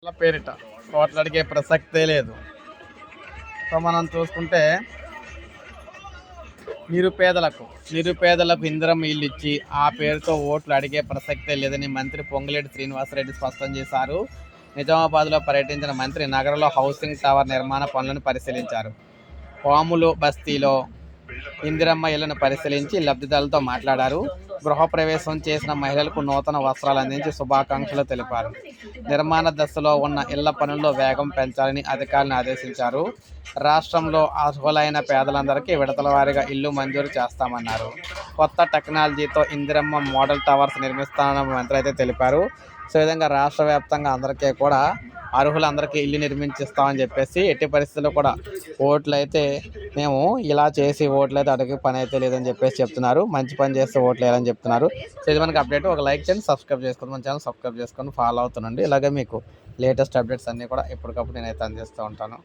వాళ్ళ పేరిట ఓట్లు అడిగే ప్రసక్తే లేదు. సో మనం చూసుకుంటే నిరుపేదలకు ఇందిరమ్మ ఇల్లు ఇచ్చి ఆ పేరుతో ఓట్లు అడిగే ప్రసక్తే లేదని మంత్రి పొంగులేటి శ్రీనివాసరెడ్డి స్పష్టం చేశారు. నిజామాబాద్లో పర్యటించిన మంత్రి నగరంలో హౌసింగ్ టవర్ నిర్మాణ పనులను పరిశీలించారు. పాములు బస్తీలో ఇందిరమ్మ ఇళ్లను పరిశీలించి లబ్ధిదారులతో మాట్లాడారు. గృహప్రవేశం చేసిన మహిళలకు నూతన వస్త్రాలు అందించి శుభాకాంక్షలు తెలిపారు. నిర్మాణ దశలో ఉన్న ఇళ్ల పనుల్లో వేగం పెంచాలని అధికారులను ఆదేశించారు. రాష్ట్రంలో అర్హులైన పేదలందరికీ విడతల వారీగా ఇల్లు మంజూరు చేస్తామన్నారు. కొత్త టెక్నాలజీతో ఇందిరమ్మ మోడల్ టవర్స్ నిర్మిస్తామని మంత్రి అయితే తెలిపారు. సో ఈ విధంగా రాష్ట్ర వ్యాప్తంగా అందరికీ కూడా అర్హులందరికీ ఇల్లు నిర్మించిస్తామని చెప్పేసి ఎట్టి పరిస్థితుల్లో కూడా ఓట్లు అయితే మేము ఇలా చేసి ఓట్లు అయితే అడిగే పని అయితే లేదని చెప్పేసి చెప్తున్నారు. మంచి పని చేస్తే ఓట్లు వేయాలని చెప్తున్నారు. సో ఇది మనకి అప్డేట్. ఒక లైక్ చేయండి, సబ్స్క్రైబ్ చేసుకోండి, మన ఛానల్ సబ్స్క్రైబ్ చేసుకొని ఫాలో అవుతుండండి. ఇలాగే మీకు లేటెస్ట్ అప్డేట్స్ అన్నీ కూడా ఎప్పటికప్పుడు నేనైతే అందిస్తూ ఉంటాను.